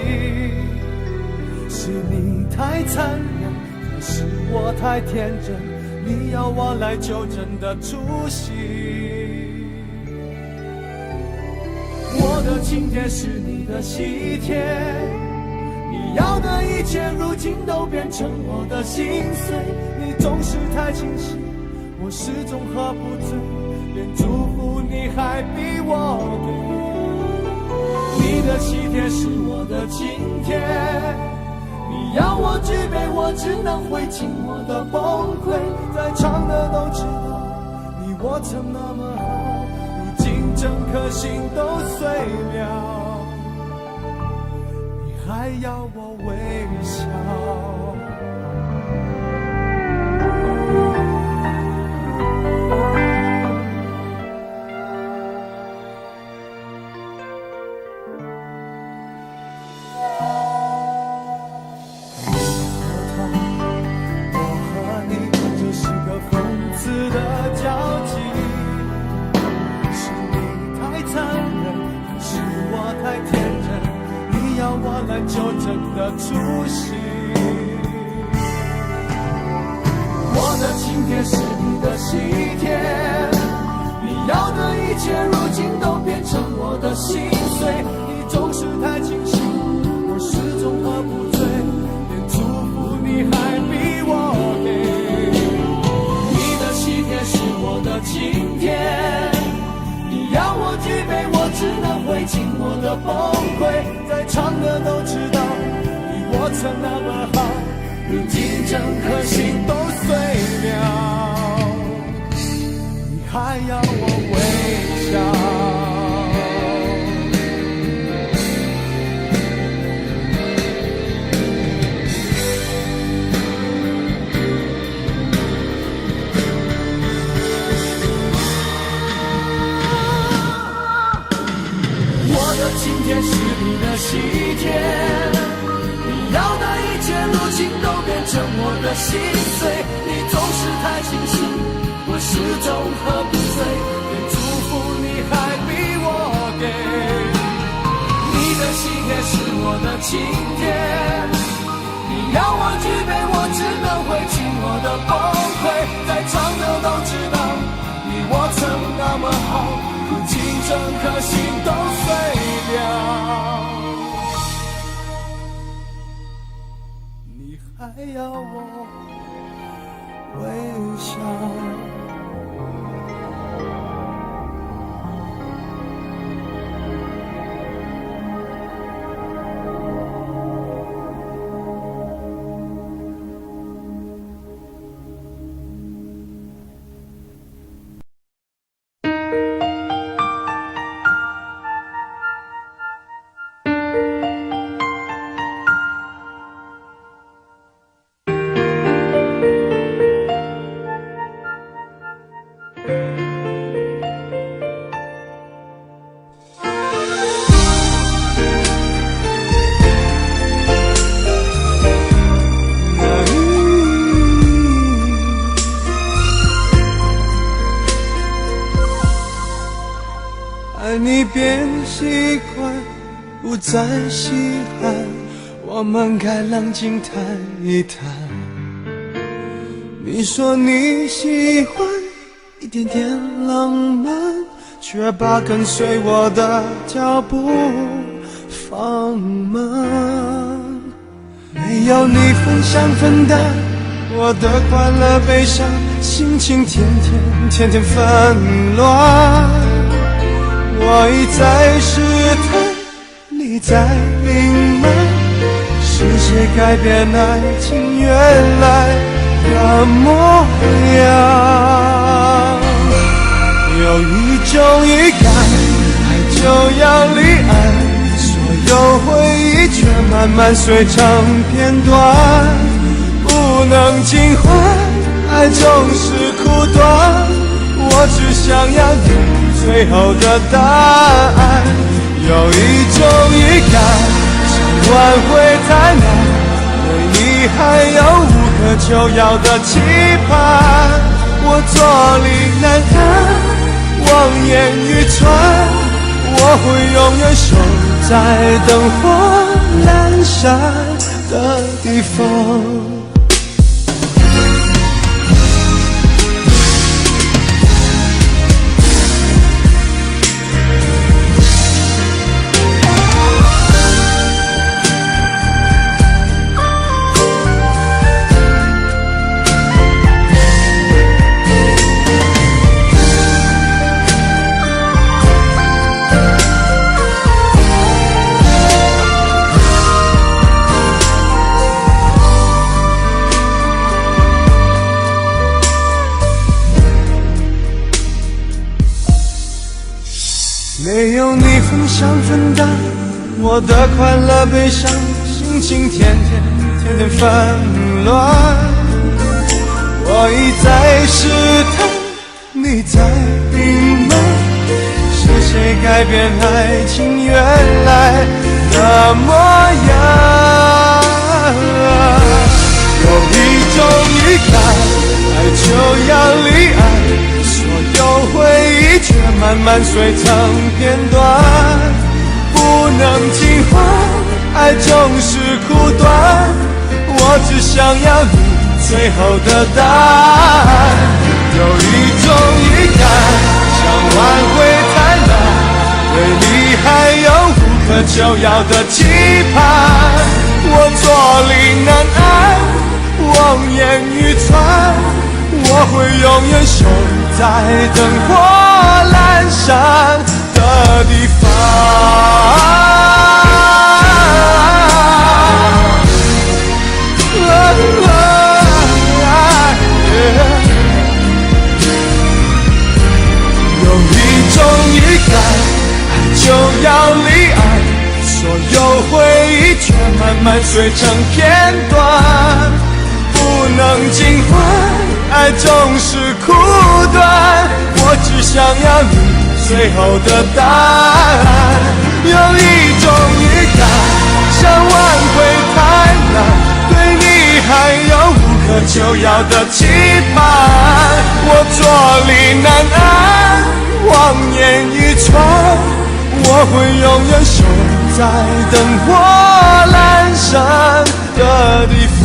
是你太残忍，还是我太天真？你要我来纠正的出息。我的请帖是你的喜帖，你要的一切如今都变成我的心碎。你总是太清醒，我始终喝不醉，连祝福你还逼我给。你的喜帖是我的请帖，你要我举杯，我只能会尽我的崩溃。在场的都知道，你我曾那么好，如今整颗心都碎了。还要我微笑。我和你，这是个讽刺的交集。是你太残忍，还是我太天真？要我来纠正的出息。我的请帖是你的喜帖，你要的一切如今都变成我的心碎。你总是太清醒，我始终喝不醉，连祝福你还逼我给。你的喜帖是我的请帖，你要我举杯，我只能会尽我的崩溃。在场的都知道，你我曾那么好，如今整颗心都碎了。你还要我微笑。今天是你的喜帖，你要的一切如今都变成我的心碎。你总是太清醒，我始终喝不醉，连祝福你还逼我给。你的喜帖是我的请帖，你要我举杯，我只能会尽我的崩溃。在场的都知道，你我曾那么好，如今整颗心都碎了。你还要我微笑。爱你变习惯，不再稀罕，我们该冷静谈一谈。你说你喜欢一点点浪漫，却把跟随我的脚步放慢。没有你分享分担我的快乐悲伤，心情天天纷乱。我一再试探，你在隐瞒，是是谁改变爱情原来的模样？有一种预感，爱就要离岸，所有回忆却慢慢碎成片段，不能尽欢，爱总是苦短。我只想要你最后的答案。有一种预感，想挽回太难，对你还有无可救药的期盼。我坐立难安，望眼欲穿，我会永远守在灯火阑珊的地方。没有你分享分担我的快乐悲伤，心情天天纷乱。我一再试探，你在隐瞒，是谁改变爱情原来的模样？有一种预感，爱就要离岸，所有回忆却慢慢碎成片段，不能尽欢，爱总是苦短。我只想要你最后的答案。有一种预感，想挽回太难，对你还有无可救药的期盼。我坐立难安，望眼欲穿，我会永远守在灯火阑珊的地方。有一种预感，爱就要离岸，所有回忆却慢慢碎成片段，不能尽欢，爱总是苦短。我只想要你最后的答案。有一种预感，想挽回太难，对你还有无可救药的期盼。我坐立难安，望眼欲穿，我会永远守在灯火阑珊的地方。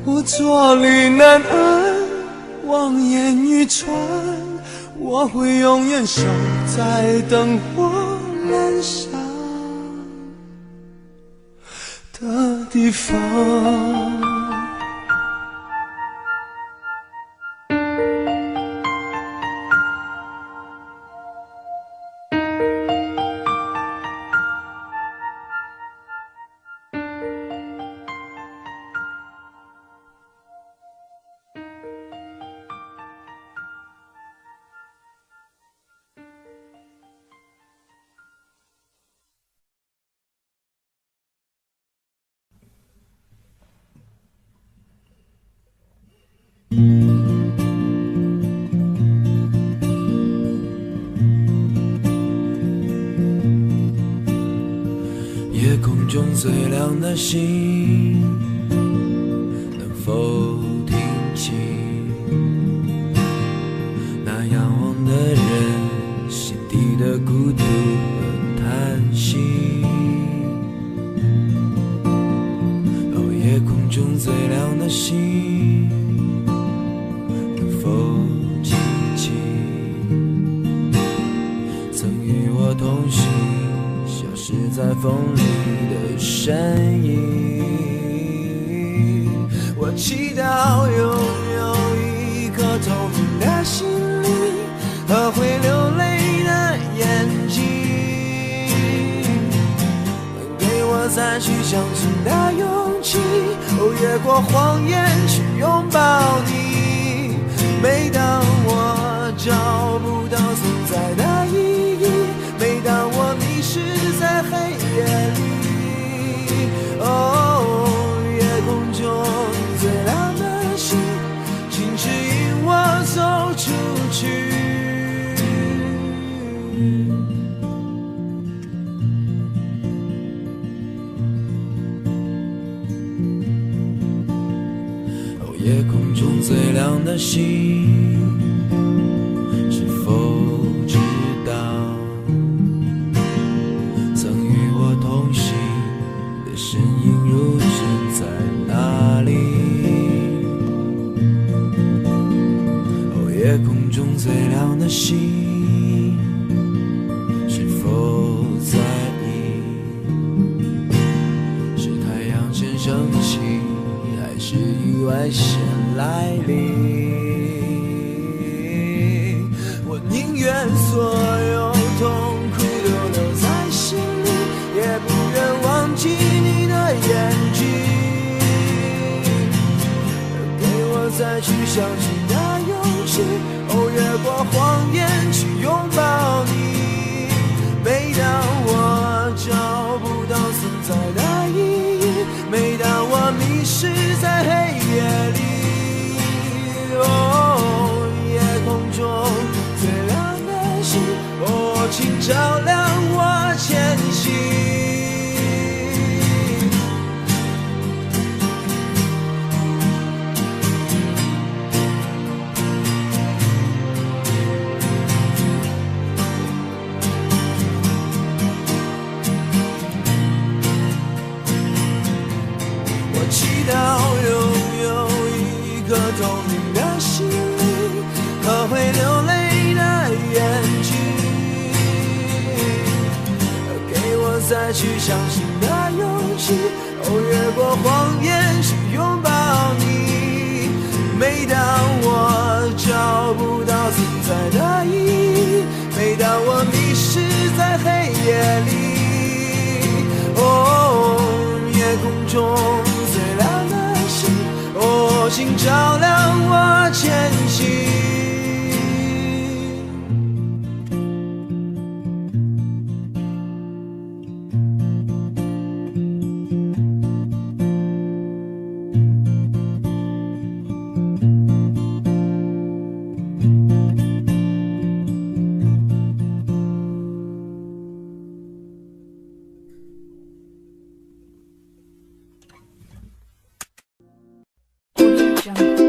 我坐立难安，望眼欲穿，我会永远守在灯火阑珊的地方。夜空中最亮的星，能否听清那仰望的人心底的孤独和叹息？哦，夜空中最亮的星，能否记起曾与我同行消失在风里的身影？我祈祷拥有一颗透明的心灵和会流泪的眼睛，能给再去相信的勇气，越过谎言去拥抱你。每当我找不到存在的意义，每当我迷失在黑夜里，夜空中最亮的星，请指引我走出去。夜空中最亮的星，是否知道曾与我同行的身影如今在哪里？夜空中最亮的星，是否在意是太阳先升起，还是意外先来临？我宁愿所有痛苦都留在心里，也不愿忘记你的眼睛。给我再去相信的勇气，越过谎言去拥抱你。每当我找不到存在的意义，每当我迷失在黑夜里，夜空中最亮的星，请照亮我前行。祈祷拥有一颗透明的心灵和会流泪的眼睛，给我再去相信的勇气，越过谎言去拥抱你。每当我找不到存在的意义，每当我迷失在黑夜里，夜空中最亮的星，请照亮我前行。这样